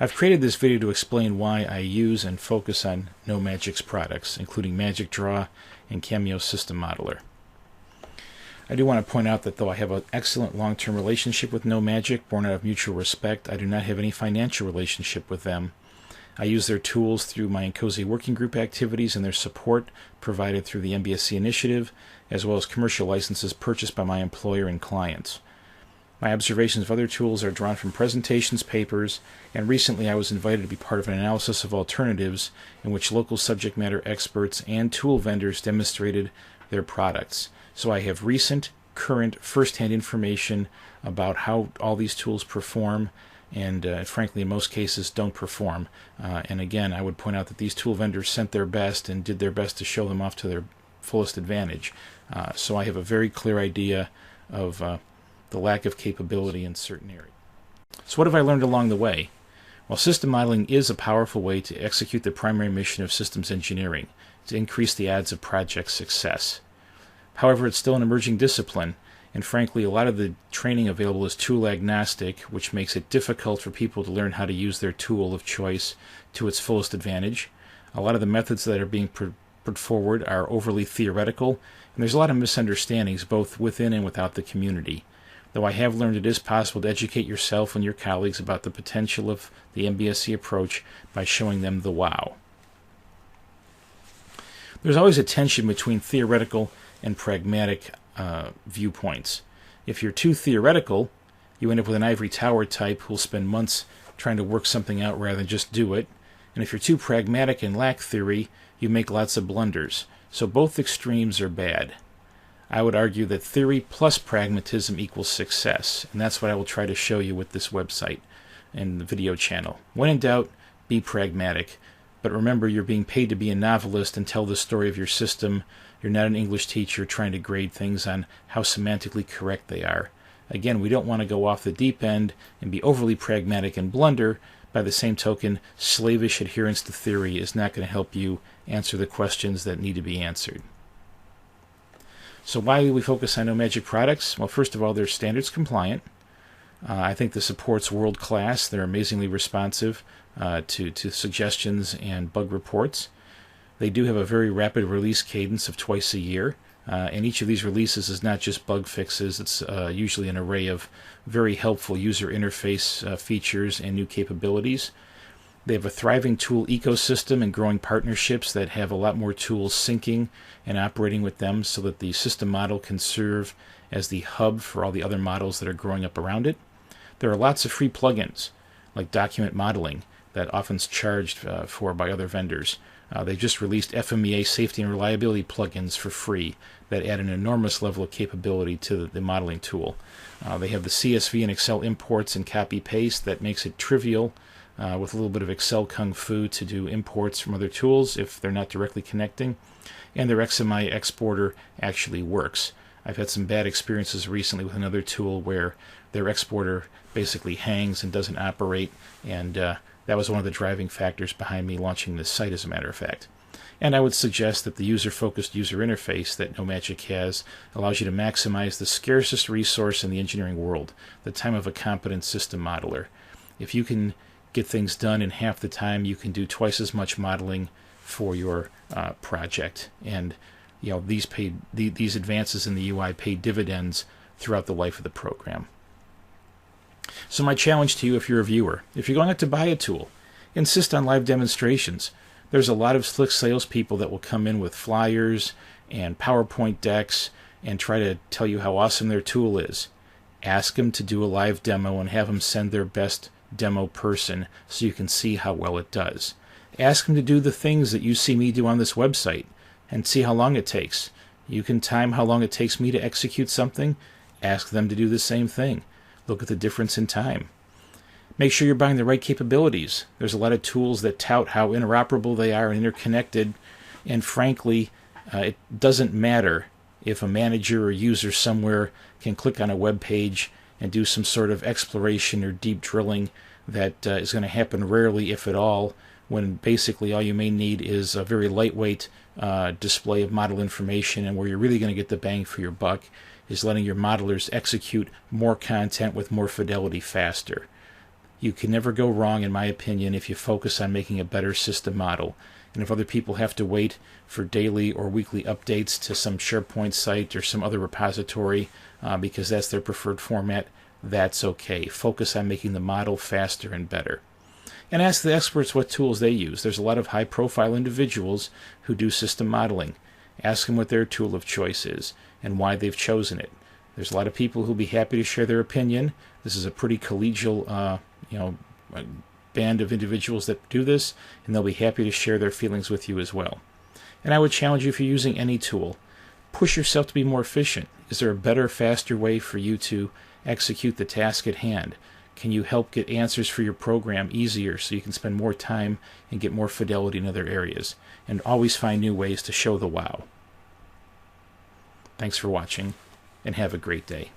I've created this video to explain why I use and focus on NoMagic's products, including Magic Draw and Cameo System Modeler. I do want to point out that though I have an excellent long-term relationship with NoMagic, born out of mutual respect, I do not have any financial relationship with them. I use their tools through my Cozy Working Group activities and their support provided through the MBSC initiative, as well as commercial licenses purchased by my employer and clients. My observations of other tools are drawn from presentations, papers, and recently I was invited to be part of an analysis of alternatives in which local subject matter experts and tool vendors demonstrated their products. So I have recent, current, first-hand information about how all these tools perform and frankly in most cases don't perform. And again, I would point out that these tool vendors sent their best and did their best to show them off to their fullest advantage. So I have a very clear idea of the lack of capability in certain areas. So what have I learned along the way? Well, system modeling is a powerful way to execute the primary mission of systems engineering, to increase the odds of project success. However, it's still an emerging discipline, and frankly, a lot of the training available is tool agnostic, which makes it difficult for people to learn how to use their tool of choice to its fullest advantage. A lot of the methods that are being put forward are overly theoretical, and there's a lot of misunderstandings both within and without the community. Though I have learned it is possible to educate yourself and your colleagues about the potential of the MBSC approach by showing them the wow. There's always a tension between theoretical and pragmatic viewpoints. If you're too theoretical, you end up with an ivory tower type who'll spend months trying to work something out rather than just do it. And if you're too pragmatic and lack theory, you make lots of blunders. So both extremes are bad. I would argue that theory plus pragmatism equals success, and that's what I will try to show you with this website and the video channel. When in doubt, be pragmatic. But remember, you're being paid to be a novelist and tell the story of your system. You're not an English teacher trying to grade things on how semantically correct they are. Again, we don't want to go off the deep end and be overly pragmatic and blunder. By the same token, slavish adherence to theory is not going to help you answer the questions that need to be answered. So why do we focus on NoMagic products? Well, first of all, they're standards compliant. I think the support's world class. They're amazingly responsive to suggestions and bug reports. They do have a very rapid release cadence of twice a year. And each of these releases is not just bug fixes. It's usually an array of very helpful user interface features and new capabilities. They have a thriving tool ecosystem and growing partnerships that have a lot more tools syncing and operating with them so that the system model can serve as the hub for all the other models that are growing up around it. There are lots of free plugins, like document modeling, that often is charged for by other vendors. They just released FMEA safety and reliability plugins for free that add an enormous level of capability to the modeling tool. They have the CSV and Excel imports and copy-paste that makes it trivial with a little bit of Excel kung fu to do imports from other tools if they're not directly connecting. And their XMI exporter actually works. I've had some bad experiences recently with another tool where their exporter basically hangs and doesn't operate, and that was one of the driving factors behind me launching this site, as a matter of fact. And I would suggest that the user-focused user interface that NoMagic has allows you to maximize the scarcest resource in the engineering world, the time of a competent system modeler. If you can get things done in half the time, you can do twice as much modeling for your project. And you know, these advances in the UI pay dividends throughout the life of the program. So my challenge to you, if you're a viewer, if you're going out to buy a tool, insist on live demonstrations. There's a lot of slick salespeople that will come in with flyers and PowerPoint decks and try to tell you how awesome their tool is. Ask them to do a live demo and have them send their best demo person so you can see how well it does. Ask them to do the things that you see me do on this website and see how long it takes. You can time how long it takes me to execute something. Ask them to do the same thing. Look at the difference in time. Make sure you're buying the right capabilities. There's a lot of tools that tout how interoperable they are and interconnected, and frankly, it doesn't matter if a manager or user somewhere can click on a web page and do some sort of exploration or deep drilling that is going to happen rarely, if at all, when basically all you may need is a very lightweight display of model information, and where you're really going to get the bang for your buck is letting your modelers execute more content with more fidelity faster. You can never go wrong, in my opinion, if you focus on making a better system model. And if other people have to wait for daily or weekly updates to some SharePoint site or some other repository because that's their preferred format, that's okay. Focus on making the model faster and better. And ask the experts what tools they use. There's a lot of high-profile individuals who do system modeling. Ask them what their tool of choice is and why they've chosen it. There's a lot of people who'll be happy to share their opinion. This is a pretty collegial band of individuals that do this, and they'll be happy to share their feelings with you as well. And I would challenge you, if you're using any tool, push yourself to be more efficient. Is there a better, faster way for you to execute the task at hand? Can you help get answers for your program easier so you can spend more time and get more fidelity in other areas? And always find new ways to show the wow. Thanks for watching, and have a great day.